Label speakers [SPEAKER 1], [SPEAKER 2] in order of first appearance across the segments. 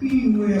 [SPEAKER 1] POA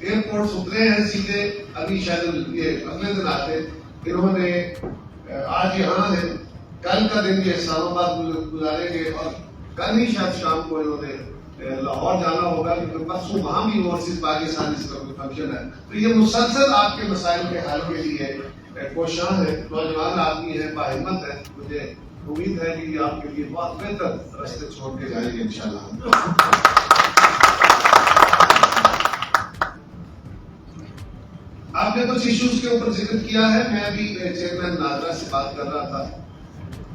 [SPEAKER 2] airport سے اترے ہیں سیدھے، ابھی شاید یہ اگلے دن آتے، انہوں نے آج یہاں ہے، کل کا دن یہ اسلام آباد گزاریں گے اور کل ہی شاید شام کو انہوں نے لاہور جانا ہوگا، کیونکہ پرسوں وہاں بھی اوورسیز پاکستان اس کا کوئی فنکشن ہے. تو یہ مسلسل آپ کے مسائل کے حل کے لیے کوشاں ہے، نوجوان آدمی ہے، باہمت ہے. مجھے امید ہے کہ یہ آپ کے لیے بہت بہتر راستے چھوڑ کے جائیں گے انشاءاللہ. آپ نے کچھ ایشوز کے اوپر ذکر کیا ہے. میں ابھی چیئرمین ناظرہ سے بات کر رہا تھا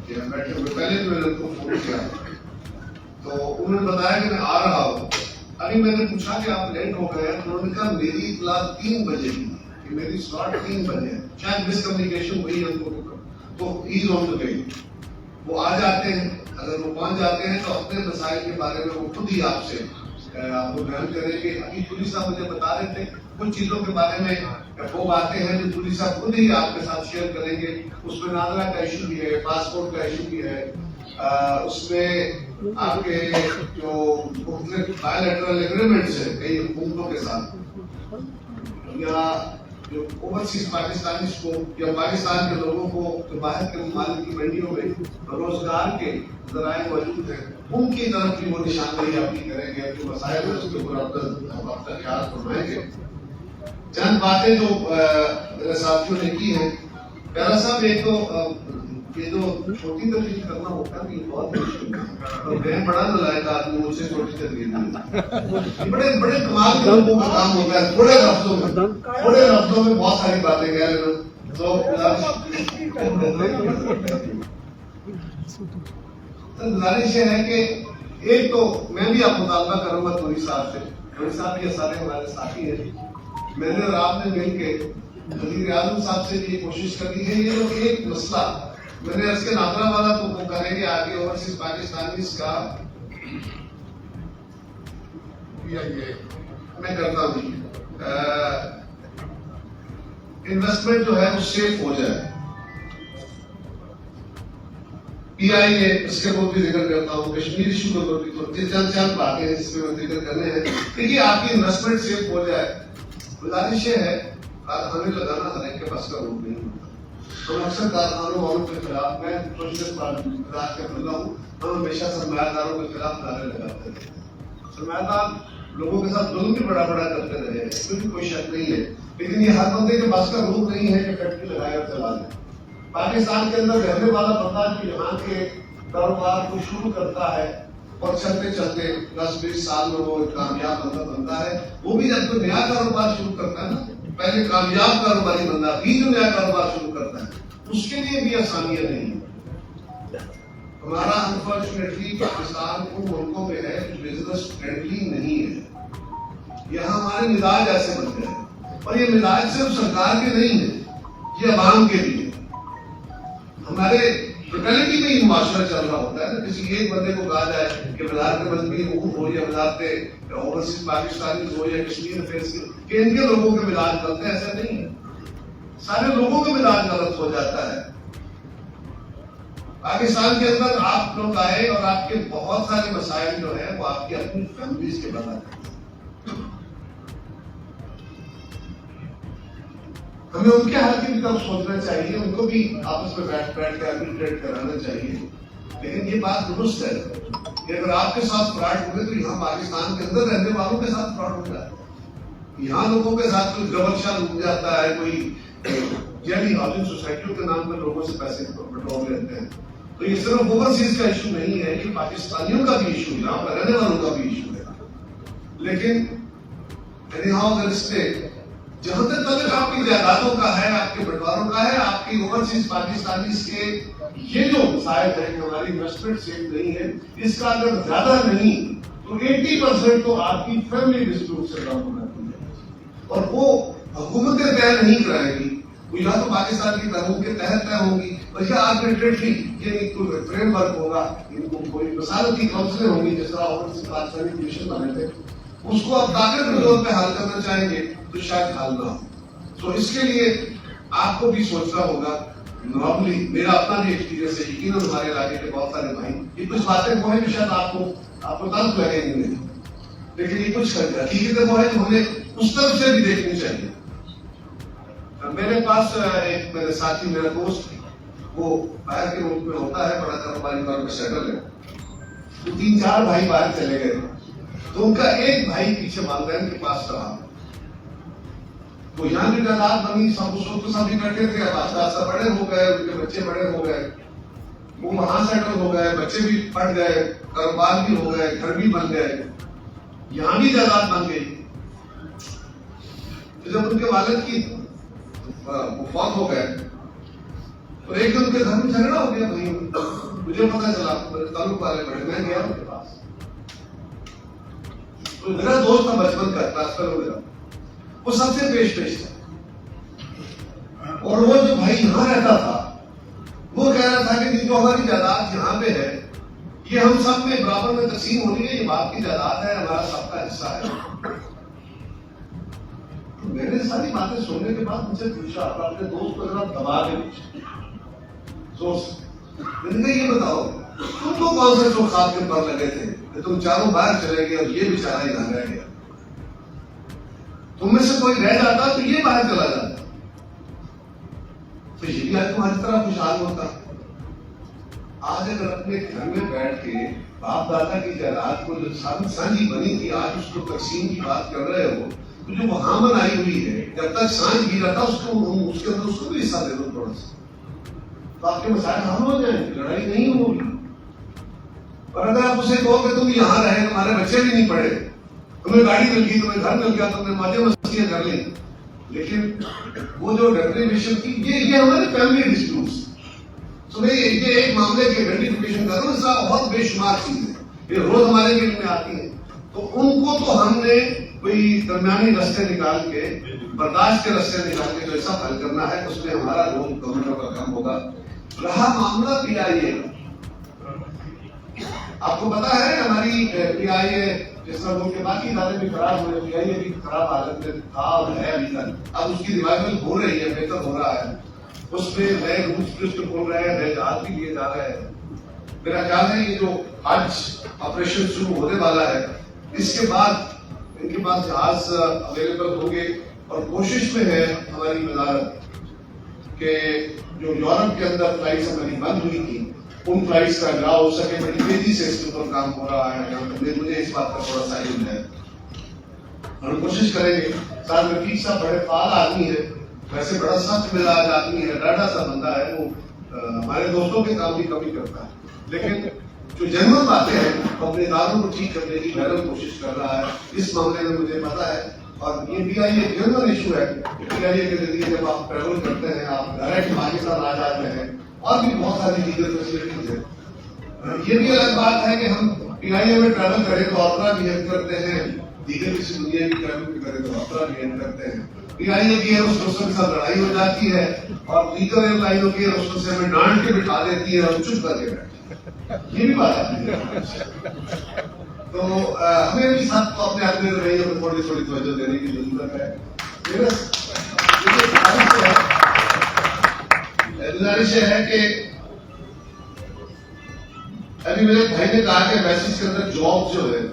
[SPEAKER 2] کہ بیٹھے ہوئے، پہلے میں نے ان کو فون کیا تو انہوں نے بتایا کہ میں آ رہا ہوں. ابھی میں نے پوچھا کہ آپ لیٹ ہو گئے ہیں، تو انہوں نے کہا میری اطلاع 3 بجے کی کہ میری سلاٹ 3 بجے ہے. شاید مس کمیونیکیشن ہوئی ہے ان کو، تو ایز آن دا وے. وہ آ جاتے ہیں، اگر وہ پہنچ جاتے ہیں تو اپنے مسائل کے بارے میں وہ خود ہی آپ سے آپ کو بیان کریں گے. ابھی پولیس صاحب مجھے بتا رہے تھے کچھ چیزوں کے بارے میں وہ باتیں ہیں جو پولیس صاحب خود ہی آپ کے ساتھ شیئر کریں گے. اس میں ناظرہ کا ایشو بھی ہے، پاسپورٹ کا ایشو بھی ہے، اس میں آپ کے جو مختلف بائیلیٹرل ایگریمنٹس ہیں کئی حکومتوں کے ساتھ، یا جو اوورسیز پاکستانی کو یا پاکستان کے لوگوں کو جو باہر کے ممالک کی منڈیوں میں روزگار کے ذرائع موجود ہیں، ان کی طرف بھی وہ نشاندہی آپ کی کریں گے. جو مسائل ہیں اس کے اوپر اپنا خیال فرمائیں گے. چند باتیں جو میرے ساتھیوں نے کی ہیں. پیارا صاحب، ایک تو یہ جو چھوٹی تقریر کرنا ہوتا ہے یہ بہت مشکل ہے، اور میں بڑا نلائق آدمی، مجھ سے چھوٹی تقریر نہیں. بڑے بڑے کمال کے لوگوں کا کام ہوتا ہے، تھوڑے لفظوں میں بہت ساری باتیں کہہ رہے ہیں. تو گزارش یہ ہے کہ ایک تو میں بھی آپ مطالبہ کروں گا تھوڑی صاحب سے. تھوڑی صاحب یہ سارے ہمارے ساتھی ہیں، میں نے اور آپ نے مل کے وزیر اعظم صاحب سے بھی کوشش کرنی ہے. یہ جو ایک مسئلہ میں نے اس کے ناظرہ والا تو وہ کریں گے آگے اوورسیز پاکستانیز کا میں کرتا ہوں انویسٹمنٹ جو ہے وہ سیف ہو جائے. پی آئی اے اس کے اوپر بھی ذکر کرتا ہوں، کشمیر ایشو کے اوپر بھی چند باتیں ہیں جس میں ذکر کرنے ہیں. دیکھیے آپ کی انویسٹمنٹ سیف ہو جائے. گزارش یہ ہے کارخانے لگانا ہر ایک کے پاس کا روپ نہیں ہوتا. ہم اکثر کارخانوں والوں کے خلاف، میں سوشلسٹ پارٹی کا بندہ ہوں، ہم ہمیشہ سرمایہ داروں کے خلاف نعرے لگاتے ہیں. سرمایہ دار لوگوں کے ساتھ ظلم بھی بڑا کرتے رہے ہیں، اس میں بھی کوئی شک نہیں ہے. لیکن یہ ہر بندے کے پاس کا روپ نہیں ہے کہ فیکٹری لگائے اور چلا دے. پاکستان کے اندر رہنے والا بندہ جو یہاں کے کاروبار کو شروع کرتا ہے اور چلتے چلتے 10-20 سال میں وہ کامیاب بندہ بنتا ہے. وہ بھی جب کوئی نیا کاروبار شروع کرتا ہے نا، پہلے کامیاب کاروباری بندہ بھی جو نیا کاروبار شروع کرتا ہے، اس کے لیے بھی آسانیاں نہیں. ہمارا انفارچونیٹلی پاکستان ان ملکوں میں ہے جو بزنس فرینڈلی نہیں ہے. یہاں ہمارے مزاج ایسے بن گئے ہیں، اور یہ مزاج صرف سرکار کے نہیں ہے، یہ عوام کے بھی ہے. ہمارے ٹوٹیلٹی میں یہ معاشرہ چل رہا ہوتا ہے نا. کسی ایک بندے کو کہا جائے کہ وزارت مذہبی حقوق ہو یا وزارت اوورسیز پاکستانی ہو یا کشمیر افیئرس کہ ان کے لوگوں کے مزاج غلط ہے، ایسا نہیں ہے. سارے لوگوں کا مزاج غلط ہو جاتا ہے. پاکستان کے اندر آپ لوگ آئے اور آپ کے بہت سارے مسائل جو ہیں وہ آپ کی اپنی فیملیز کے بنا ہیں. ہمیں ان کے حال کی بھی طرف سوچنا چاہیے، ان کو بھی آپس میں بیٹھ کے آربیٹریٹ کرانا چاہیے. لیکن یہ بات درست ہے کہ اگر آپ کے ساتھ فراڈ ہوئے تو یہاں پاکستان کے اندر رہنے والوں کے ساتھ فراڈ ہو جاتا ہے. یہاں لوگوں کے ساتھ کوئی گبر شاہ لگ جاتا ہے، کوئی یعنی ہاؤسنگ سوسائٹیوں کے نام پر لوگوں سے پیسے بٹور لیتے ہیں. تو یہ صرف اوورسیز کا ایشو نہیں ہے، یہ پاکستانیوں کا بھی ایشو ہے، یہاں پر رہنے والوں کا بھی ایشو ہے. لیکن جہاں تک تعلق آپ کی جائیدادوں کا ہے، آپ کے بٹواروں کا ہے، آپ کی اوورسیز پاکستانیز کے یہ جو مسائل ہیں کہ ہماری انویسٹمنٹ سیف نہیں ہے، اس کا اگر زیادہ نہیں تو 80% تو آپ کی فیملی ڈسپیوٹ سے کام ہونا چاہیے. اور وہ حکومتیں طے نہیں کرائیں گی، وہ یا تو پاکستان کی قانون کے تحت طے ہوں گی اور یا آربیٹریٹلی یعنی کوئی فریم ورک ہوگا، ان کو کوئی وزارتی کونسلیں ہوں گی جس طرح اوورسیز پاکستانی کمیشن بنے تھے. اس کو آپ طاقت کے طور پہ حل کرنا چاہیں گے تو شاید حل نہ ہو. تو اس کے لیے آپ کو بھی سوچنا ہوگا. نارملی میرا اپنا بھی ایکسپیرینس ہے، یقیناً ہمارے علاقے کے بہت سارے بھائی یہ کچھ باتیں وہ ہیں جو شاید آپ کو تلخ لگیں گے، لیکن یہ کچھ حقیقت وہ ہے جو ہمیں اس طرف سے بھی دیکھنی چاہیے. میرے پاس ایک میرے ساتھی میرا دوست وہ باہر کے ملک میں ہوتا ہے, بڑا کاروباری طور پہ سیٹل ہے. تو 3-4 بھائی باہر چلے گئے تو ان کا ایک بھائی پیچھے والدین کے پاس رہا. تو یہاں بھی تعداد بنی, سب اس وقت سب اکٹھے تھے, اب آستہ بڑے ہو گئے, ان کے بچے بڑے ہو گئے, وہ وہاں سیٹل ہو گئے, بچے بھی پڑھ گئے, کاروبار بھی ہو گئے, گھر بھی بن گئے, یہاں بھی جائیداد بن گئی. جب ان کے والد کی وفات ہو گئے تو ایک دن ان کے گھر میں جھگڑا ہو گیا. بھائی مجھے پتا چلا, تعلق والے بڑے, میں گیا ان کے پاس. تو میرا دوست تھا بچپن کا, کلاس فیلو میرا, وہ سب سے پیش تھا. اور وہ جو بھائی یہاں رہتا تھا وہ کہہ رہا تھا کہ جو ہماری جائیداد یہاں پہ ہے یہ ہم سب میں برابر میں تقسیم ہونی ہے, یہ باپ کی جائیداد ہے, ہمارا سب کا حصہ ہے. میں نے ساری باتیں سننے کے بعد مجھ سے پوچھا, اپنے دوست کو ذرا دبا کے میں نے کہا یہ بتاؤ تم کو کون سے چوک خواب کے پر لگے تھے کہ تم چاروں باہر چلے گئے اور یہ بیچارہ یہاں رہ گیا. تم میں سے کوئی رہ جاتا تو یہ باہر چلا جاتا, تو یہ بھی آج تمہاری طرح خوشحال ہوتا. آج اگر اپنے گھر میں بیٹھ کے باپ دادا کی جائیداد کو جو سانجھی بنی تھی آج اس کو تقسیم کی بات کر رہے ہو, تو جو وہاں بنائی ہوئی ہے جب تک سانجھ گرا تھا اس کے اندر اس کو بھی حصہ دے دو تھوڑا سا, تو آپ کے مسائل حل ہو جائیں, لڑائی نہیں ہوگی. اور اگر آپ اسے کہو کہ تم یہاں رہے, تمہارے بچے بھی نہیں پڑھے, تمہیں گاڑی مل گئی, تمہیں گھر مل گیا, تم نے موجیں مستیاں کر لی, لیکن وہ جو ڈیپریویشن کی یہ ہمارے فیملی ڈسپیوٹس, یہ ایک معاملے کی آئیڈینٹیفیکیشن کرو, اس کا بہت بے شمار چیزیں یہ روز ہمارے دل میں آتی ہیں. تو ان کو تو ہم نے کوئی درمیانی رستے نکال کے, برداشت کے رستے نکال کے جو ایسا حل کرنا ہے اس میں ہمارا لوگ کمیونٹوں کا کام ہوگا. رہا معاملہ پی آئی اے, آپ کو پتا ہے ہماری پی آئی اے جس طرح ملک کے باقی ادارے بھی خراب ہوئے, پی آئی اے بھی خراب حالت میں تھا اور ہے ابھی تک. اب اس کی ریوائول ہو رہی ہے, بہتر ہو رہا ہے, اس میں نئے رولس کھول رہے ہیں, نئے جہاز بھی لیے جا رہے ہیں. میرا خیال ہے یہ جو آج آپریشن شروع ہونے والا ہے اس کے بعد ان کے پاس جہاز اویلیبل ہوں گے, اور کوشش میں ہے ہماری وزارت کہ جو یورپ کے اندر فلائٹس ہماری بند ہوئی تھی ان فلائٹس کا اجرا ہو سکے. بڑی تیزی سے اس کے اوپر کام ہو رہا ہے, مجھے اس بات کا تھوڑا سا علم ہے, اور ہم کوشش کریں گے. ساتھ میں رفیق صاحب بڑے فعال آدمی ہے, ویسے بڑا سخت مزاج آدمی ہے, ڈاڈا سا بندہ ہے, وہ ہمارے دوستوں کے کام بھی کمی کرتا ہے, لیکن جو جنرل باتیں ہیں وہ اپنے اداروں کو ٹھیک کرنے کی بہرحال کوشش کر رہا ہے. اس معاملے میں مجھے پتا ہے, اور یہ پی آئی اے جنرل ایشو ہے. پی آئی اے کے ذریعے جب آپ ٹریول کرتے ہیں, آپ ڈائریکٹ پاکستان آ جاتے ہیں, اور بھی بہت ساری چیزیں فیسلٹیز ہیں. یہ بھی الگ بات ہے کہ ہم پی آئی اے میں ٹریول کریں تو اپنا بہیو کرتے ہیں, دیگر کسی دنیا کی ٹریول کریں تو اپنا بہیو کرتے ہیں. پی آئی اے کی ایئر ہوسٹس کے ساتھ لڑائی ہو جاتی ہے, اور دیگر ایئر لائنوں کی ایئر ہوسٹس ہمیں ڈانٹ کے بٹھا دیتی ہے اور چپ کر کے بیٹھتی ہے. یہ بھی بات آتی ہے. تو ہمیں بھی ساتھ کو اپنے اپنے رویے میں تھوڑی تھوڑی توجہ دینے کی ضرورت ہے. گزارش ہے کہ ابھی میرے بھائی نے کہا کہ میسج کے اندر جاب جو ہے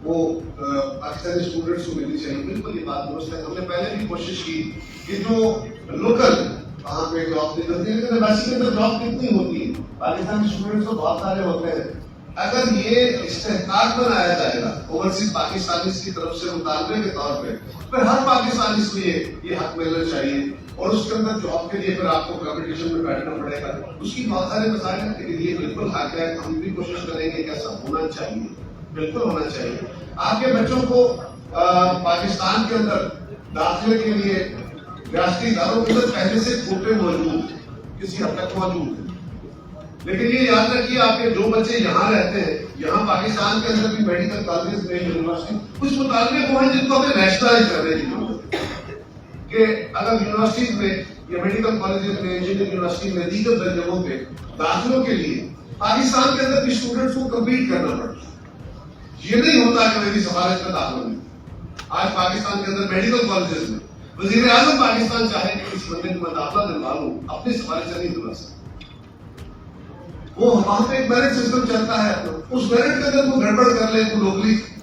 [SPEAKER 2] وہ پاکستانی اسٹوڈنٹس کو ملنی چاہیے. بالکل یہ بات درست ہے. ہم نے پہلے بھی کوشش کی کہ جو لوکل وہاں پہ جاب نہیں کرتے, لیکن ایمبیسی کے اندر جاب کتنی ہوتی ہے, پاکستانی اسٹوڈنٹس تو بہت سارے ہوتے ہیں. اگر یہ استحقاق بنایا جائے گا اوورسیز پاکستانیز کی طرف سے مطالبے کے طور پہ, پھر ہر پاکستانی کے لیے یہ حق ملنا چاہیے, اور اس کے اندر جاب کے لیے پھر آپ کو کمپٹیشن میں بیٹھنا پڑے گا. اس کی بہت سارے مسائل ہیں, لیکن یہ بالکل حق ہے. ہم بھی کوشش کریں گے کہ ایسا ہونا چاہیے, بالکل ہونا چاہیے. آپ کے بچوں کو پاکستان کے اندر داخلے کے لیے ریاستی اداروں کے اندر پہلے سے کوٹے موجود ہیں, کسی حد تک موجود ہیں, لیکن یہ یاد رکھیے آپ کے جو بچے یہاں رہتے ہیں, یہاں پاکستان کے اندر بھی میڈیکل کالجز میں یونیورسٹی کچھ مطالبے وہ ہیں جن کو ہمیں نیشنلائز کرنے کی ضرورت ہے. کہ اگر یونیورسٹیز میں یا میڈیکل کالجز میں, انجینئرنگ یونیورسٹی میں, دیگر جگہوں پہ داخلوں کے لیے پاکستان کے اندر بھی اسٹوڈنٹس کو کمپیٹ کرنا پڑتا ہے. یہ نہیں ہوتا کہ میری سفارش کا داخلہ نہیں. آج پاکستان کے اندر میڈیکل کالجز میں وزیر اعظم پاکستان چاہے کہ اس بندے کو میں داخلہ دلوا لوں, اپنی سفارش سے نہیں دلوا سکتا. وہ وہاں پہ ایک میرٹ سسٹم چلتا ہے, اس میرٹ کے اندر وہ گڑبڑ کر لے تو لوکلی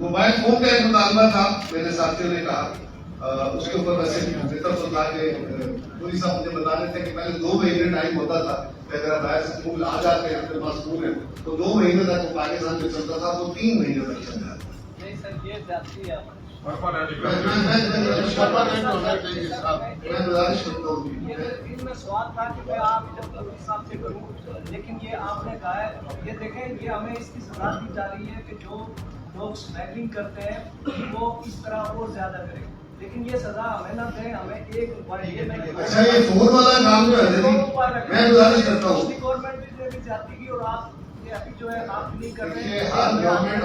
[SPEAKER 2] موبائل فون کا ایک مطالبہ تھا، میرے ساتھیوں نے کہا، اس کے اوپر ویسے بہتر تو تھا کہ پولیس صاحب مجھے بتا رہے تھے کہ پہلے 2 مہینے ٹائم ہوتا تھا کہ اگر آپ باہر سے پھول آ جاتے ہیں اپنے پاس پھول ہے تو 2 مہینے تک وہ پاکستان میں چلتا تھا، وہ 3 مہینے تک چل جاتا ہے. میں گزارش کرتا ہوں
[SPEAKER 3] میں سوال تھا کہ میں آپ جب پولیس صاحب سے کروں، لیکن یہ آپ نے کہا ہے، یہ دیکھیں یہ ہمیں اس کی سزا دی جا رہی ہے کہ جو لوگ اسمیگلنگ کرتے ہیں وہ اس طرح اور زیادہ کریں، لیکن یہ سزا ہمیں نہ دیں، ہمیں ایک روپئے یہ نہیں.
[SPEAKER 2] اچھا یہ فون والا کام جو ہے میں گزارش کرتا ہوں،
[SPEAKER 3] گورنمنٹ نے بھی زیادتی کی اور آپ یہ ابھی جو ہے آپ نہیں کر رہے ہیں.
[SPEAKER 2] ہر گورنمنٹ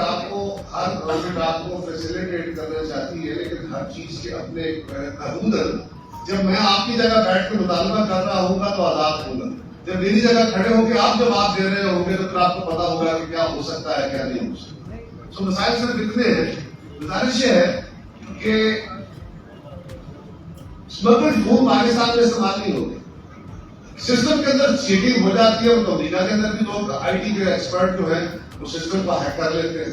[SPEAKER 2] آپ کو فیسیلیٹیٹ کرنا چاہتی ہے، لیکن ہر چیز کے اپنے حدود ہیں. جب میں آپ کی جگہ بیٹھ کے مطالبہ کر رہا ہوں گا تو آزاد ہوں گا، جب میری جگہ کھڑے ہو کے آپ جواب دے رہے ہوں گے تو پھر آپ کو پتا ہوگا کہ کیا ہو سکتا ہے کیا نہیں ہو سکتا. تو مسائل صرف اتنے ہیں. گزارش یہ ہے کہ اسمگلڈ فون پاکستان میں استعمال نہیں ہوتے. سسٹم کے اندر چیٹنگ ہو جاتی ہے، اور امریکہ کے اندر بھی لوگ آئی ٹی کے ایکسپرٹ جو ہیں وہ سسٹم کو ہیک کر لیتے ہیں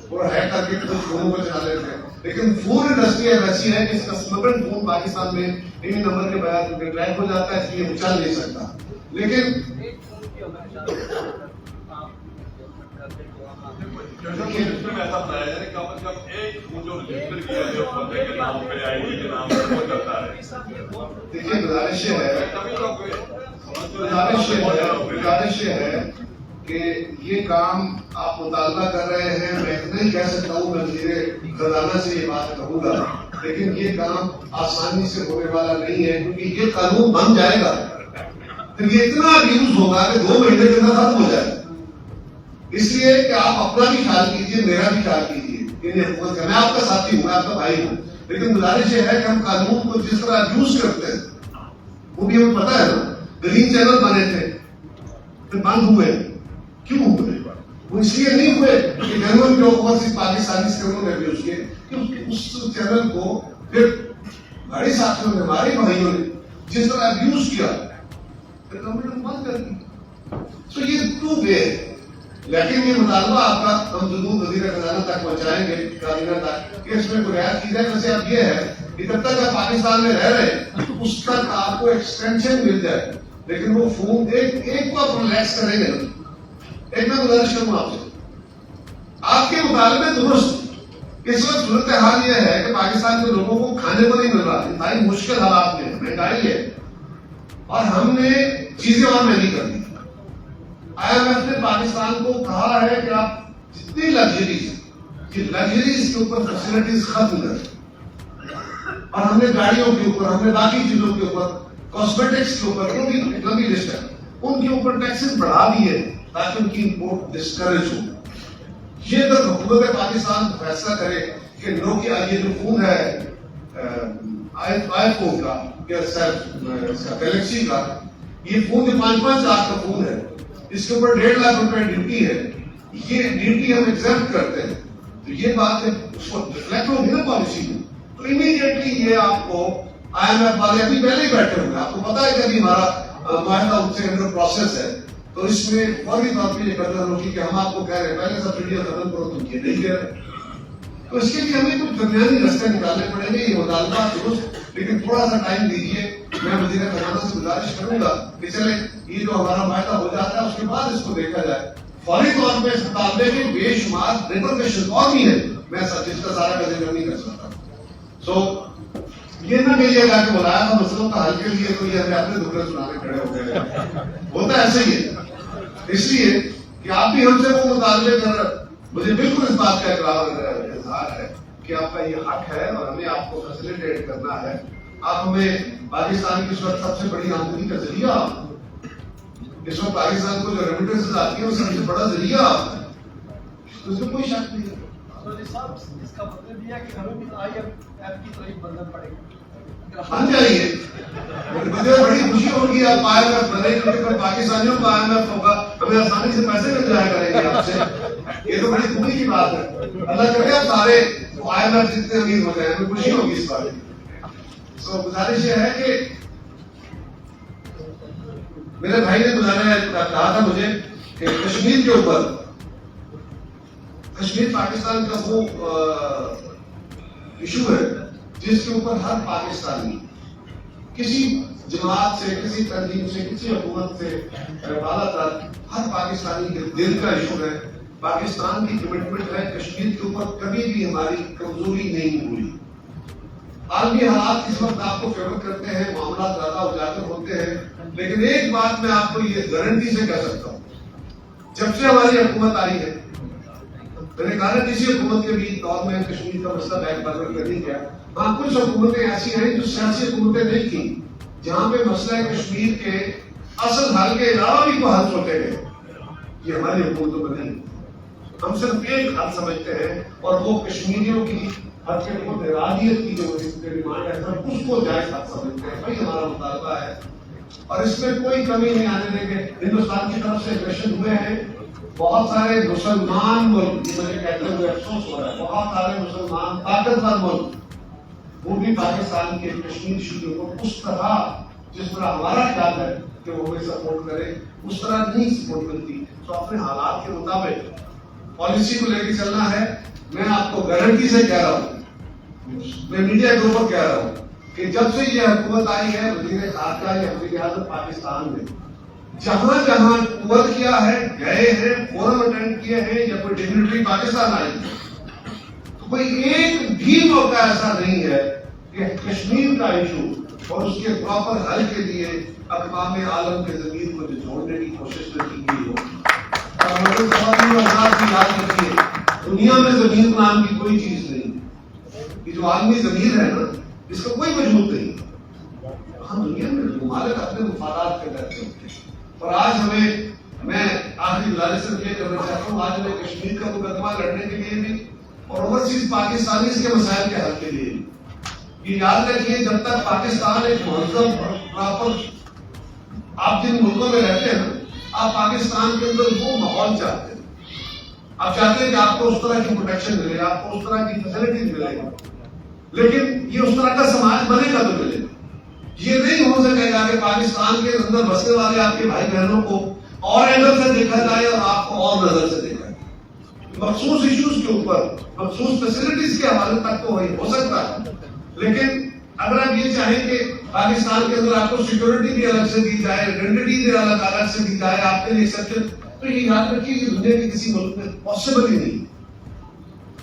[SPEAKER 2] اور ہیک کر کے کچھ فونوں کو چلا لیتے ہیں. لیکن فون انڈسٹری ایسی ہے کہ اس کا اسمگلڈ فون پاکستان میں انہی نمبر کے بعد ٹریک ہو جاتا ہے، اس لیے وہ چل نہیں سکتا. لیکن
[SPEAKER 4] ایسا بتایا جائے کم از کم ایک فون جو رجسٹر کیا ہے جو بندے کے نام پہ آئی ڈی کے نام پہ کرتا ہے.
[SPEAKER 2] دیکھیے گزارش یہ ہے کہ یہ کام آپ مطالبہ کر رہے ہیں. میں اتنا ہی کہہ سکتا ہوں، میں وزیر خزانہ سے یہ بات کہوں گا، لیکن یہ کام آسانی سے ہونے والا نہیں ہے کیونکہ یہ قانون بن جائے گا پھر یہ اتنا ابیوز ہوگا کہ 2 مہینے کے اندر ختم ہو جائے گا. اس لیے کہ آپ اپنا بھی خیال کیجیے، میرا بھی خیال کیجیے. حکومت کا میں آپ کا ساتھی ہوں، میں آپ کا بھائی ہوں، لیکن گزارش یہ ہے کہ ہم قانون کو جس طرح یوز کرتے ہیں وہ بھی ہمیں پتا ہے نا. گرین چینل بنے تھے پھر بند ہوئے، کیوں ہوئے؟ وہ اس لیے نہیں ہوئے کہ جنرل کے اوپر پاکستانی سکروں نے یوز کیے، کہ اس چینل کو پھر بڑے ساتھیوں نے، ہمارے بھائیوں نے جس طرح یوز کیا پھر گورنمنٹ بند کر دی. تو یہ 2 وے ہے. لیکن یہ مطالبہ آپ کا ہم ضرور وزیر خزانہ تک پہنچائیں گے، کابینہ تک، کہ اس میں کوئی رعایت کی جائے. ویسے اب یہ ہے کہ جب تک آپ پاکستان میں رہ رہے ہیں اس تک آپ کو ایکسٹینشن مل جائے، لیکن وہ فون ایک کو آپ ریلیکس کریں گے. ایک میں گزارش کروں آپ سے، آپ کے مطالبے درست. اس وقت صورتحال یہ ہے کہ پاکستان کے لوگوں کو کھانے کو نہیں مل رہا، انتہائی مشکل حالات میں مہنگائی ہے، اور ہم نے چیزیں اور مہنگی کر دی. آئی ایم ایف نے پاکستان کو کہا ہے کہ آپ جتنی لگژریز کے اوپر فیسلٹیز ختم کریں، اور ہم نے گاڑیوں کے اوپر، ہم نے باقی چیزوں کے اوپر، کاسمیٹکس کے اوپر، وہ بھی لمبی لسٹ ہے، ان کے اوپر ٹیکسز بڑھا دیے تاکہ ان کی امپورٹ ڈسکریج ہو. یہ اگر حکومت پاکستان فیصلہ کرے کہ نوکیا یہ جو فون ہے آئی فون کا یا گلیکسی کا، یہ فون جو 5-5 لاکھ کا فون ہے، اس کے اوپر 1.5 لاکھ روپے ڈیوٹی ہے، یہ ڈیوٹی ہم ایگزیمپٹ کرتے ہیں، تو یہ بات ہے اس کو ریفلیکٹ ہوگی نا پالیسی میں. تو امیڈیٹلی یہ آپ کو آئی ایم ایف والے ابھی پہلے ہی بیٹھے ہوئے، آپ کو پتا ہے کہ ابھی ہمارا معاہدہ ان سے انڈر پروسیس ہے، تو اس میں فوری طور پہ یہ قدر ہوگی کہ ہم آپ کو کہہ رہے ہیں پہلے سبسڈیاں ختم کرو، تم یہ نہیں کہہ رہے. تو اس کے لیے ہمیں کچھ درمیانی راستے نکالنے پڑیں گے. یہ مطالبہ درست، لیکن تھوڑا سا ٹائم دیجیے. میں وزیر خزانہ سے گزارش کروں گا کہ چلے یہ جو ہمارا معاہدہ ہو جاتا ہے اس کے بعد اس کو دیکھا جائے. فوری طور پہ اس مطالبے کے بے شمار ریپرکیشن اور بھی ہے، میں جس کا سارا کا ذکر نہیں کر سکتا. سو یہ نہ کہیے گا کہ بلایا تھا مسئلوں کا حل کے لیے تو یہ ہمیں اپنے دکھڑے سنانے کھڑے ہو گئے. ہوتا ایسے ہی ہے، اس لیے کہ آپ بھی ہم سے وہ مطالبے کر، مجھے بالکل اس بات کا اظہار ہے کہ آپ کا یہ حق ہے اور ہمیں آپ کو فیسیلیٹیٹ کرنا ہے. آپ ہمیں پاکستان کی اس وقت سب سے بڑی آمدنی کا ذریعہ، آپ اس وقت پاکستان کو جو ریمیٹنسز آتی ہیں وہ سب سے بڑا ذریعہ آپ ہے، اس میں کوئی شک نہیں ہے.
[SPEAKER 3] اس کا مطلب یہ ہے کہ ہمیں بھی آئی ایم ایف کی طرف بننا پڑے گا.
[SPEAKER 2] بن جائیے، مجھے بڑی خوشی ہوگی آپ آئی ایم ایف بنے، کیونکہ پاکستانیوں کو آئی ایم ایف ہوگا، ہمیں آسانی سے پیسے مل جایا کریں گے آپ سے. یہ تو بڑی خوبی کی بات ہے. اللہ کرے آپ سارے آئی ایم ایف جتنے امیر ہو جائیں، ہمیں خوشی ہوگی اس بات کی. سو گزارش یہ ہے کہ میرے بھائی نے کہا تھا مجھے کہ کشمیر کشمیر پاکستان کا وہ ایشو ہے جس کے اوپر ہر پاکستانی کسی جماعت سے، کسی تنظیم سے، کسی حکومت سے بالا تر ہر پاکستانی کے دل کا ایشو ہے. پاکستان کی کمٹمنٹ ہے کشمیر کے اوپر کبھی بھی ہماری کمزوری نہیں ہوئی. عالمی حالات اس وقت آپ کو فیور کرتے ہیں، معاملات زیادہ اجاگر ہوتے ہیں، لیکن ایک بات میں آپ کو یہ گارنٹی سے کہہ سکتا ہوں، جب سے ہماری حکومت آئی ہے، میں نے کہا کسی حکومت کے بھی دور میں کشمیر کا مسئلہ بیک برگر کر نہیں گیا. ہاں کچھ حکومتیں ایسی ہیں جو سیاسی حکومتیں نہیں تھیں، جہاں پہ مسئلہ کشمیر کے اصل حل کے علاوہ بھی کوئی حل سوچے گئے. یہ ہماری حکومتوں میں نہیں. ہم صرف ایک حل سمجھتے ہیں اور وہ کشمیریوں کی حد کے اوپر ارادیت کی جو ڈیمانڈ ہے سر اس کو جائز حق سمجھتے ہیں. وہی ہمارا مطالبہ ہے اور اس میں کوئی کمی نہیں آنے دیں گے. ہندوستان کی طرف سے اگریشن ہوئے ہیں بہت سارے مسلمان ملک، مجھے کہتے ہوئے افسوس ہو رہا ہے، بہت سارے مسلمان طاقتور ملک وہ بھی پاکستان کے کشمیر ایشو کو اس طرح جس طرح ہمارا خیال ہے کہ وہ ہمیں سپورٹ کرے اس طرح نہیں سپورٹ کرتی. تو اپنے حالات کے مطابق پالیسی کو لے کے چلنا ہے. میں آپ کو گارنٹی سے کہہ رہا ہوں، میں میڈیا کے اوپر کہہ رہا ہوں کہ جب سے یہ حکومت آئی ہے وزیر خارجہ یا وزیر اعظم پاکستان میں جہاں جہاں ٹور کیا ہے، گئے ہیں، فورم اٹینڈ کیے ہیں یا کوئی ڈگنیٹری پاکستان آئی ہے، تو کوئی ایک بھی موقع ایسا نہیں ہے کہ کشمیر کا ایشو اور اس کے پراپر حل کے لیے اقوام عالم کے ضمیر کو جھوڑنے کی کوشش نہ کی گئی ہو. اور ہمارے سوال کی یاد رکھیے، دنیا میں ضمیر نام کی کوئی چیز نہیں. یہ جو عالمی ضمیر ہے نا، اس کا کوئی وجود نہیں. ہم دنیا میں ممالک اپنے مفادات کے کرتے ہوتے ہیں اور آج میں آخری گزارش سے یہ کرنا چاہتا ہوں، آج ہمیں کشمیر کا مقدمہ لڑنے کے لیے بھی اور اوورسیز پاکستانیز کے مسائل کے حل کے لیے یہ یاد رکھیے، جب تک پاکستان ایک مہذب پراپر، آپ جن ملکوں میں رہتے ہیں آپ پاکستان کے اندر وہ ماحول چاہتے ہیں، آپ چاہتے ہیں کہ آپ کو اس طرح کی پروٹیکشن ملے، آپ کو اس طرح کی فیسلٹیز ملے گا، لیکن یہ اس طرح کا سماج بنے گا تو ملے گا. یہ نہیں ہو سکے گا کہ پاکستان کے اندر بسنے والے آپ کے بھائی بہنوں کو اور اینگل سے دیکھا جائے اور آپ کو اور نظر سے دیکھا جائے. مخصوص ایشوز کے اوپر، مخصوص فیسلٹیز کے حوالے تک تو وہی ہو سکتا ہے، لیکن اگر آپ یہ چاہیں کہ پاکستان کے اندر آپ کو سیکورٹی بھی الگ سے دی جائے، آئیڈینٹی بھی الگ سے دی جائے آپ کے لیے ایکسیپشن، تو یہ یاد رکھیے کہ دنیا کے کسی ملک میں پاسبل ہی نہیں.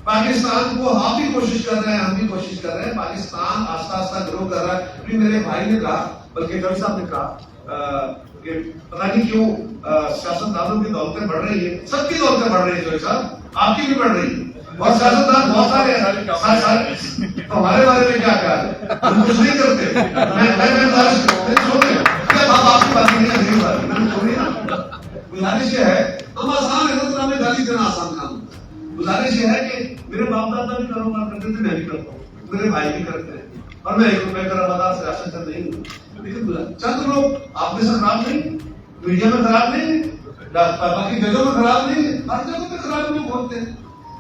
[SPEAKER 2] پاکستان کو آپ بھی کوشش کر رہے ہیں، ہم بھی کوشش کر رہے ہیں. پاکستان آہستہ آہستہ گرو کر رہا ہے. ابھی میرے بھائی نے کہا، بلکہ جج صاحب نے کہا کہ پتہ نہیں کیوں سیاست دانوں کی دولتیں بڑھ رہی ہیں. سب کی دولتیں بڑھ رہی ہیں جج صاحب، آپ کی بھی بڑھ رہی ہے. اور سیاست دان بہت سارے ہیں، تو ہمارے بارے میں کیا خیال ہے؟ ہم کچھ نہیں کرتے. میں گزارش آپ کی بات نہیں، گزارش یہ ہے، ہم آسان ہے، ہمیں گالی دینا آسان کام. گزارش یہ ہے کہ میرے باپ دادا بھی کاروبار کرتے تھے، میں بھی کرتا ہوں، میرے بھائی بھی کرتے ہیں، اور میں 1 روپے کا رمادار سیاست سے نہیں ہوں. لیکن چند لوگ آپ میں سے خراب نہیں، میڈیا میں خراب نہیں، باقی جگہوں میں خراب نہیں، ہر جگہ میں خراب لوگ ہوتے ہیں.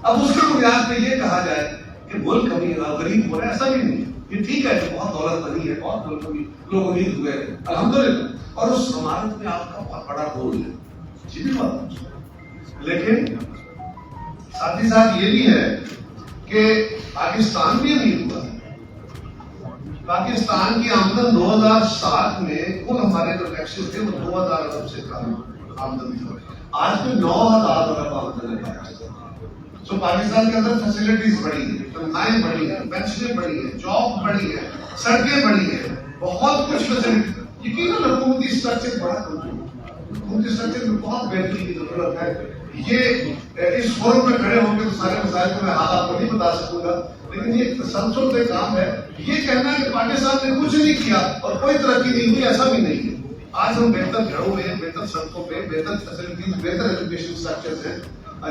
[SPEAKER 2] اب اس کے بنیاد پہ یہ کہا جائے کہ ملک کبھی غریب ہو رہا ہے، ایسا بھی نہیں. یہ ٹھیک ہے کہ بہت دولت بنی ہے، بہت ملک لوگ امید ہوئے ہیں الحمدللہ، اور اس عمارت میں آپ کا بہت بڑا رول ہے، سیدھی بات. لیکن ساتھ ہی ساتھ یہ بھی ہے کہ پاکستان بھی امید ہوا. پاکستان کی آمدن 2007 میں کل ہمارے جو ٹیکسز تھے وہ 2000 ارب سے کم آمدن تھی. آج تو 9000 ارب آمدن ہے پاکستان. تو پاکستان کے اندر فیسلٹیز بڑھی ہیں، تنخواہیں بڑھی ہیں، پینشنیں بڑھی ہیں، جاب بڑھی ہے، سڑکیں بڑھی ہیں، بہت کچھ فیسلٹی. یقیناً حکومتی اسٹرکچر بڑا کمزور، حکومتی اسٹرکچر میں بہت بہتری کی ضرورت ہے. یہ اس فورم میں کھڑے ہوں گے تو سارے مسائل کو میں آپ کو نہیں بتا سکوں گا، لیکن یہ تسلسل کا کام ہے. یہ کہنا کہ پاکستان نے کچھ نہیں کیا اور کوئی ترقی نہیں ہوئی، ایسا بھی نہیں ہے. آج ہم بہتر گھروں میں، بہتر سڑکوں پہ، بہتر فیسلٹیز، بہتر ایجوکیشن اسٹرکچرز ہیں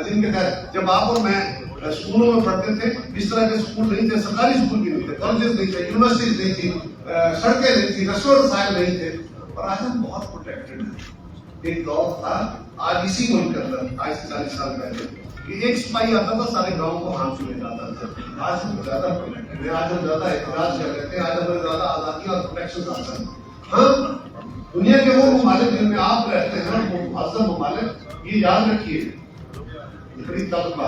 [SPEAKER 2] جن کے تحت جب آپ اور میں اسکولوں میں پڑھتے تھے اس طرح کے اسکول نہیں تھے، سرکاری اسکول بھی نہیں تھے، کالجز نہیں تھے، یونیورسٹیز نہیں تھی، سڑکیں نہیں تھی، رسول رسائل نہیں تھے، اور آج ہم بہت پروٹیکٹڈ ہیں. ایک دور تھا آج اسی ملک کے اندر، آج سے 40 سال پہلے، کہ ایک سپاہی آتا تھا سارے گاؤں کو ہاتھ چھوڑے جاتا تھا. آج ہم زیادہ پروٹیکٹڈ ہیں، آج ہم زیادہ احتجاج کر لیتے ہیں، آج ہمیں زیادہ آزادی اور پروٹیکشن حاصل ہیں. ہاں دنیا کے وہ ممالک جن میں آپ رہتے ہیں، وہ مہذب ممالک، یہ یاد رکھیے بڑی طبقہ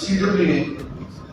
[SPEAKER 5] CWA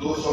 [SPEAKER 5] 200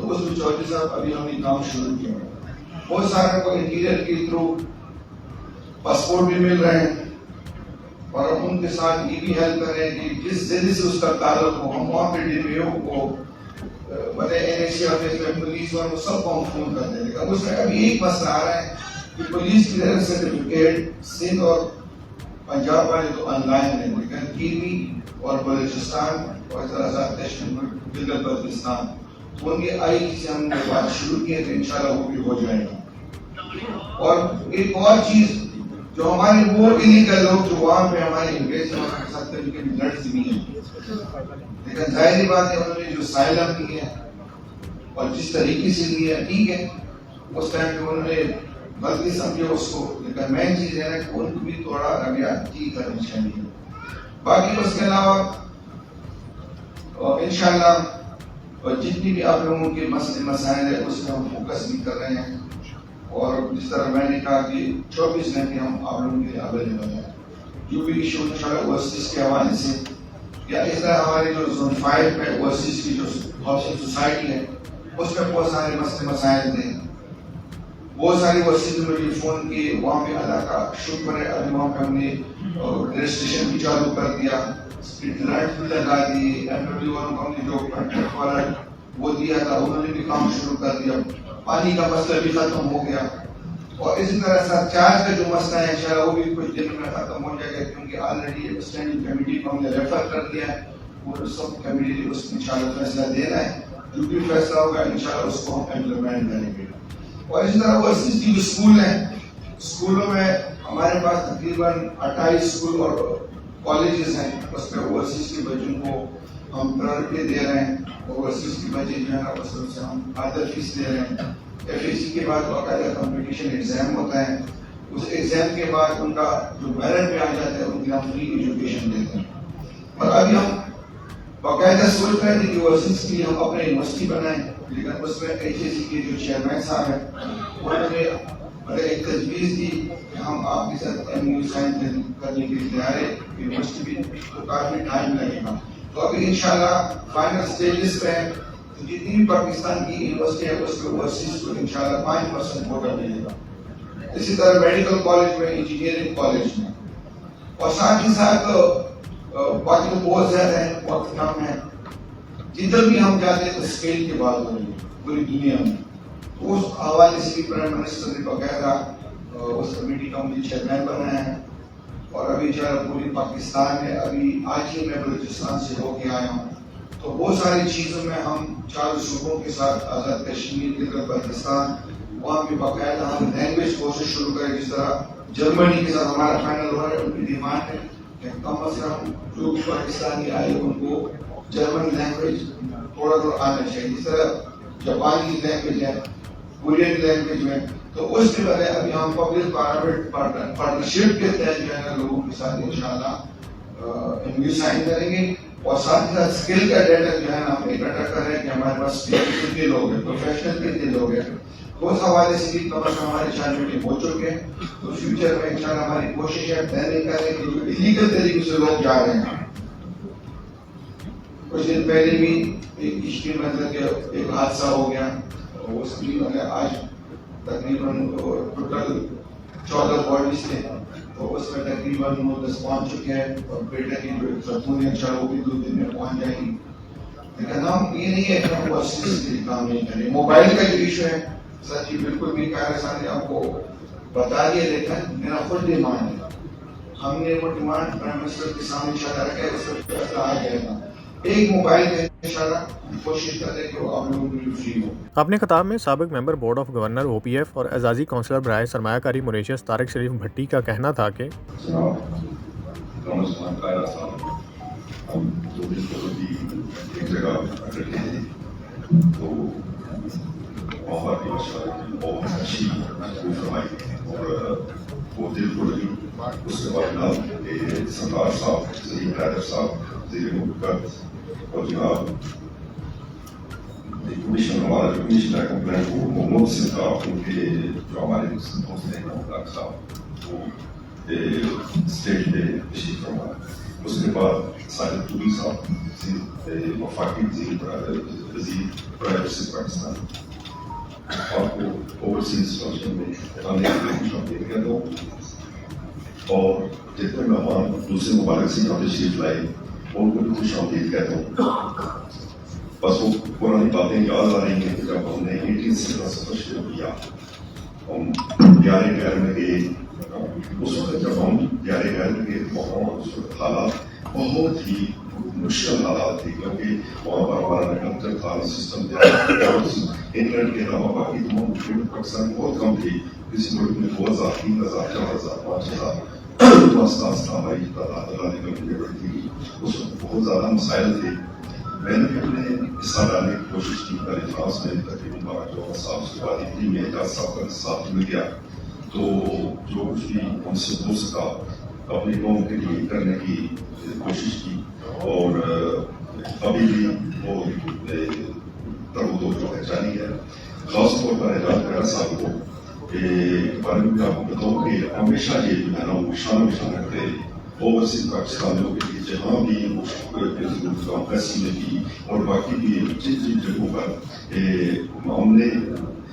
[SPEAKER 5] تو اس میں چودھری صاحب ابھی ہم نے کام شروع کیا ہے. بہت سارے کو انٹیریئر کے تھرو پاسپورٹ بھی مل رہے ہیں اور ہم ان کے ساتھ یہ بھی ہیلپ کر رہے ہیں کہ جس ذریعے سے اس کا تعلق ہو ہم وہاں پہ ڈپیو کو بڑے این ایس سی آفس میں پولیس اور سب کو ہم فون کر دیں. لیکن اس میں ابھی ایک مسئلہ آ رہا ہے کہ پولیس کلیئرنس سرٹیفکیٹ سندھ اور پنجاب والے تو آن لائن ہے, لیکن کیوی اور بلوچستان اور گلگت بلتستان ان کی آئی سے ہم نے بات شروع کی ہے تو انشاءاللہ وہ بھی ہو جائے گا. اور ایک اور چیز جو ہمارے وہ انلیگل لوگ جو وہاں پہ ہمارے انگریز ہیں ان کے ساتھ طریقے بھی لڑ بھی ہیں, لیکن ظاہری بات ہے انہوں نے جو سائلم کی ہے اور جس طریقے سے لی ہے ٹھیک ہے, اس ٹائم پہ انہوں نے غلطی سمجھے اس کو, لیکن مین چیز ہے کہ ان کو بھی تھوڑا رویہ ٹھیک کرنی چاہیے. باقی اس کے علاوہ انشاءاللہ جتنی بھی آپ لوگوں کے مسئلے مسائل ہیں اس میں ہم فوکس بھی کر رہے ہیں, اور جس طرح میں نے کہا کہ 24 گھنٹے ہم آپ لوگوں کے لیے اویلیبل ہیں. جو بھی ایشو انشاءاللہ اوورسیز کے حوالے سے یا اس طرح ہمارے جو زون 5 میں اوورسیز کی جو ہاؤسنگ سوسائٹی ہے اس میں بہت سارے مسئلے مسائل تھے, بہت ساری اوورسیز میں مجھے فون کیے, وہاں پہ اللہ کا شکر ہے ابھی وہاں پہ ہم نے رجسٹریشن بھی چالو کر دیا, اسٹریٹ لائٹ بھی لگا دی, ایم ڈبلیو والوں کو ہم نے جو کنٹریکٹ والا وہ دیا تھا انہوں نے بھی کام شروع کر دیا, پانی کا مسئلہ بھی ختم ہو گیا, اور اسی طرح سر چارج کا جو مسئلہ ہے انشاءاللہ وہ بھی کچھ دن میں ختم ہو جائے گا, کیونکہ آلریڈی ایک اسٹینڈنگ کمیٹی کو ہم نے ریفر کر دیا ہے, وہ سب کمیٹی اس میں انشاءاللہ فیصلہ دینا ہے, جو بھی فیصلہ ہوگا انشاءاللہ اس کو ہم امپلیمنٹ کریں گے. اور اسی طرح اوورسیز کی جو اسکول ہیں, اسکولوں میں ہمارے پاس تقریباً 28 اسکول اور کالجز ہیں, اس میں اوورسیز کے بچوں کو ہم پرائرٹی دے رہے ہیں. اوورسیز کے بچے جو ہے نا اس سے ہم آدھا فیس دے رہے ہیں. ایف اے سی کے بعد باقاعدہ کمپٹیشن ایگزام ہوتا ہے, اس ایگزام کے بعد ان کا جو میرٹ پہ آ جاتا ہے ان کی ہم فری ایجوکیشن دیتے ہیں. اور ابھی ہم باقاعدہ سوچ رہے تھے کہ اوورسیز کے لیے ہم اپنے یونیورسٹی بنائیں, لیکن اس میں ایچ اے سی کے جو چیئرمین صاحب ہیں انہوں نے ایک تجویز دی کہ ہم آپ کے ساتھ ایم یو سائن کرنے کے لیے تیار ہیں, یونیورسٹی بھی تو کافی ٹائم لگے گا. تو ابھی انشاءاللہ فائنل سٹیجز پہ ہیں, جتنی بھی پاکستان کی یونیورسٹی ہے اس میں اوورسیز کو انشاءاللہ 5% کوٹا ملے گا. اسی طرح میڈیکل کالج میں, انجینئرنگ کالج میں, اور ساتھ ہی ساتھ باقی تو بہت زیادہ ہے, وقت کم ہے, جدھر بھی ہم جاتے ہیں تو اسکیل کی بات ہو رہی ہے پوری دنیا میں. اس حوالے سے بھی پرائم منسٹر نے باقاعدہ اس کمیٹی کا مجھے چیئرمین بنایا ہے, اور ابھی پوری پاکستان میں ابھی آج ہی میں بلوچستان سے ہو کے آیا ہوں. تو بہت ساری چیزوں میں ہم 4 صوبوں کے ساتھ آزاد کشمیر, گلگت بلتستان, وہاں پہ باقاعدہ ہم لینگویج کورسز شروع کریں. جس طرح جرمنی کے ساتھ ہمارا فائنل ہو رہا ہے, ان کی ڈیمانڈ ہے کہ کم از کم جو بھی پاکستانی آئے ان کو جرمن لینگویج تھوڑا آنا چاہیے. جس طرح جاپانی لینگویج ہے, کورین لینگویج میں, تو اس کے بارے ابھی ہم پبلک پرائیویٹ پارٹنرشپ کے تحت جو ہے نا لوگوں کے ساتھ انشاءاللہ ایم یو سائن کریں گے. اور ساتھ ہی ساتھ اسکل کا ڈیٹا جو ہے نا ہم اکٹھا کر رہے ہیں کہ ہمارے پاس کتنے لوگ ہیں, پروفیشنل کتنے لوگ ہیں. تو اس حوالے سے بھی کم از کم ہمارے 4 میٹنگ ہو چکے ہیں. تو فیوچر میں انشاءاللہ ہماری کوشش ہے پلاننگ کریں کہ جو ایلیگل طریقے سے لوگ جا رہے ہیں. کچھ دن پہلے بھی ایک کشتی میں ایک حادثہ ہو گیا, اس کی آج تقریباً ٹوٹل 14 باڈیز تھے, تو اس میں تقریباً 10 پہنچ چکے ہیں, اور بیٹا کی جو خاتون ہے وہ بھی 2 دن میں پہنچ جائیں گی. لیکن ہم یہ نہیں ہے کہ ہم اوورسیز کے لیے کام نہیں کریں. موبائل کا جو ایشو ہے سر جی بالکل بھی کارسان نے آپ کو بتا دیا, لیکن میرا خود ڈیمانڈ ہے, ہم نے وہ ڈیمانڈ پرائم منسٹر کے سامنے انشاءاللہ رکھا ہے, اس پر فیصلہ آ جائے گا. ایک موبائل کا انشاءاللہ کوشش کریں کہ وہ آپ لوگوں کے لیے فری ہو.
[SPEAKER 6] اپنے خطاب میں سابق member board of governor O P F اور اعزازی کونسلر برائے سرمایہ کاری موریشیس طارق شریف بھٹی کا کہنا تھا کہ
[SPEAKER 4] ایک جگہ اکٹھے تھے تو بہت بہت اچھی فرمائی, اور وہ دل کو لگی. اس کے بعد سردار صاحب, ظہیر قادر صاحب, زیر مملکت, اور جناب کمیشن ہمارا جو کمیشنر کمپلین وہ محمود سنگھ کا, ان کے جو ہمارے دوست ہیں صاحب وہ اسٹیج پہ تشریف فرما. اس کے بعد ساجد پوری صاحب وفاقی وزیر پرائیویسی پاکستان، آپ کو اوورسیز فنکشن میں آنے کے لیے خوش آمدید کہتا ہوں، اور جتنے مہمان دوسرے ممالک سے یہاں تشریف لائے ان کو بھی خوش آمدید کہتا ہوں۔ بس وہ پرانی باتیں یاد آ رہی ہیں کہ جب ہم نے 18 سے کا سفر شروع کیا، ہم 11 میں گئے، اس وقت جب ہم 11 میں گئے تو وہاں اس وقت حالات بہت ہی مشکل حالات تھے، کیونکہ وہاں پر ہمارا کنٹر تھا، سسٹم تھا، انٹرنیٹ کے علاوہ باقی تمام مشکل پاکستان بہت کم تھی، کسی ملک میں 2000 3000 4000 5000 استاذ تھا، ہماری تعداد اللہ نے کمی بڑی تھی، اس وقت بہت زیادہ مسائل تھے۔ میں نے بھی اپنے حصہ ڈالنے کی کوشش کی، پہلے فرانس میں تقریباً 12 صاحب اس کے بعد اٹلی میں اعجاز صاحب کا ساتھ مل گیا، تو جو کچھ بھی ہم سے ہو سکا اپنی قوم کے لیے کرنے کی کوشش کی، اور ابھی بھی وہ ترو جو ہے جاری ہے۔ خاص طور پر اعجاز میرا صاحب کو کے بارے میں آپ کو بتاؤں کہ ہمیشہ یہ جو ہے نا وہ شان رکھتے اوورسیز پاکستانیوں کے لیے، جہاں بھی ایمبیسی میں بھی اور باقی بھی جن جن جگہوں پر ہم نے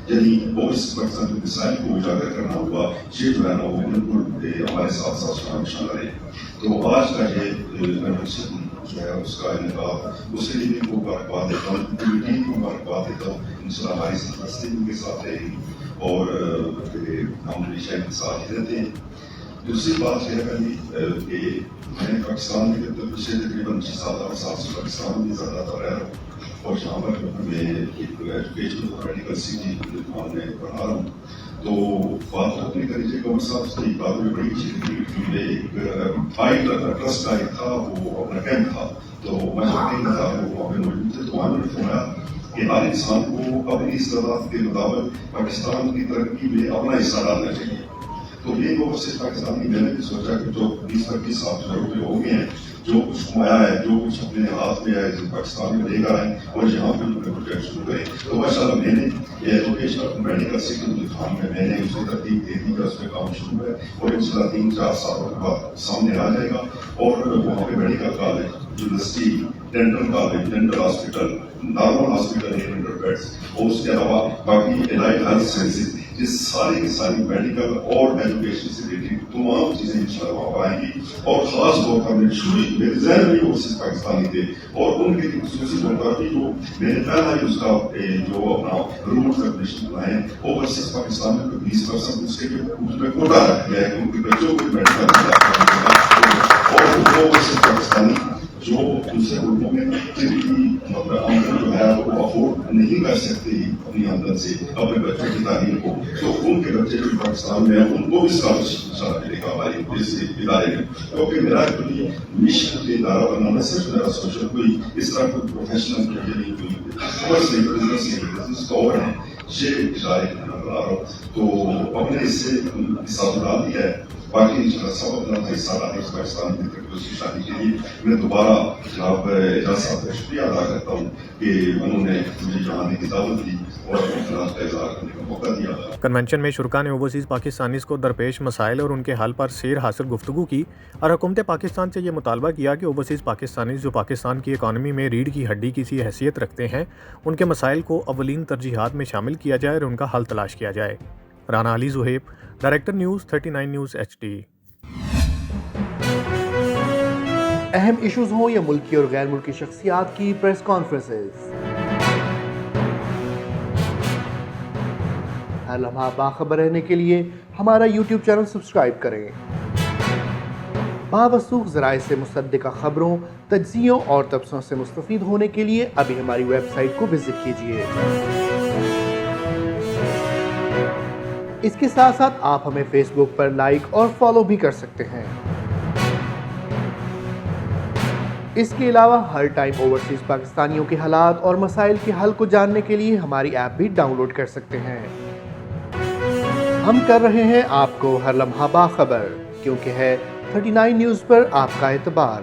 [SPEAKER 4] یعنی اوورسیز پاکستان کے مسائل کو اجاگر کرنا ہوا، یہ جو ہے نا وہ بالکل ہمارے ساتھ ساتھ شان رہے۔ تو آج کا یہ کنونشن جو ہے اس کا انعقاد، اس کے لیے بھی مبارکباد دیتا ہوں، پوری ٹیم کو مبارکباد دیتا ہوں، انشاءاللہ ہماری سرپرستی ان کے ساتھ رہے گی اور ہم ہمیشہ ان کے ساتھ ہی رہتے ہیں۔ دوسری بات یہ ہے کہ میں پاکستان میں پچھلے تقریباً 6-7 سال سے پاکستان میں زیادہ تر رہ رہا ہوں، اور یہاں پر میں ایک ایجوکیشن میڈیکل سٹی میں پڑھا رہا ہوں۔ تو بات اپنی کریجیے گورنر صاحب کی بات میں بڑی اچھی لگی، ایک آئی ٹرسٹ آئی تھا، وہ اپنا کیمپ تھا، تو میں جب تھا وہ وہاں پہ موجود تھے، تو وہاں نے فرمایا کہ ہر انسان کو اپنی استعداد کے مطابق پاکستان کی ترقی میں اپنا حصہ ڈالنا چاہیے۔ تو یہ اوورسیز پاکستانی میں نے بھی سوچا کہ جو 20-25 سال روپے ہو گئے ہیں، جو کچھ کمایا ہے، جو کچھ اپنے ہاتھ میں ہے، پاکستان میں لے کر آئے اور یہاں پہ پروجیکٹ شروع کرے، تو ماشاء اللہ میں نے یہ ایجوکیشن میڈیکل سٹی میں نے اس کو ترتیب دے دی کہ اس پہ کام شروع ہے، اور ان شاء اللہ 3-4 سالوں کے بعد سامنے آ جائے گا، اور وہاں پہ medical college, university, dental college, dental hospital, normal hospital 800 beds, اور اس کے علاوہ باقی الائڈ ہیلتھ سائنسز، یہ ساری کی ساری میڈیکل اور ایجوکیشن سے ریلیٹڈ تمام چیزیں انشاءاللہ وہاں آئیں گی، اور خاص طور پر میرے ذہن میں اوورسیز پاکستانی تھے، اور ان کے خصوصی طور پر بھی جو میں نے پہلا ہی اس کا جو اپنا رولز ریگولیشن بنائے ہیں، اوورسیز پاکستان میں 20% اس کے اس میں کوٹا رکھ گیا ہے کہ ان کے بچوں کو میڈیکل اور اوورسیز پاکستانی جو دوسرے ملکوں میں مطلب آمدن جو ہے وہ افورڈ نہیں کر سکتے اپنی آمدن سے اپنے بچوں کی تعلیم کو، تو ان کے بچے جو پاکستان میں ہیں ان کو بھی اسکالرشپ ملے گا ہماری اس ادارے میں، کیونکہ میرا کوئی مشن کے ادارہ بنانا صرف میرا سوشل کوئی اس طرح کوئی پروفیشنل بزنس کور ہے، یہ ادارے بنا رہا ہوں، تو اپنے اس سے حساب ڈال دیا ہے، باقی انشاءاللہ سب اپنا حصہ ڈالیں اس پاکستان کی ترقی شادی کے لیے۔ میں دوبارہ جناب اعجاز صاحب کا شکریہ ادا کرتا ہوں کہ انہوں نے مجھے یہاں آنے کی دعوت دی اور اپنے خیالات کا اظہار کرنے کا موقع دیا۔
[SPEAKER 6] کنونشن میں شرکا نے اوورسیز پاکستانیز کو درپیش مسائل اور ان کے حل پر سیر حاصل گفتگو کی، اور حکومت پاکستان سے یہ مطالبہ کیا کہ اوورسیز پاکستانیز جو پاکستان کی اکانومی میں ریڑھ کی ہڈی کی سی حیثیت رکھتے ہیں، ان کے مسائل کو اولین ترجیحات میں شامل کیا جائے اور ان کا حل تلاش کیا جائے۔ Rana Ali Zohaib, director news 39 news HD۔
[SPEAKER 7] اہم ایشوز ہوں یا ملکی اور غیر ملکی شخصیات کی پریس کانفرنسز، ہر لمحہ باخبر رہنے کے لیے ہمارا YouTube چینل سبسکرائب کریں۔ باوثوق ذرائع سے مصدقہ خبروں، تجزیوں اور تبصروں سے مستفید ہونے کے لیے ابھی ہماری ویب سائٹ کو وزٹ کیجیے۔ اس کے ساتھ ساتھ آپ ہمیں فیس بک پر لائک اور فالو بھی کر سکتے ہیں۔ اس کے علاوہ ہر ٹائم اوورسیز پاکستانیوں کے حالات اور مسائل کے حل کو جاننے کے لیے ہماری ایپ بھی ڈاؤن لوڈ کر سکتے ہیں۔ ہم کر رہے ہیں آپ کو ہر لمحہ باخبر، کیونکہ ہے 39 نیوز پر آپ کا اعتبار۔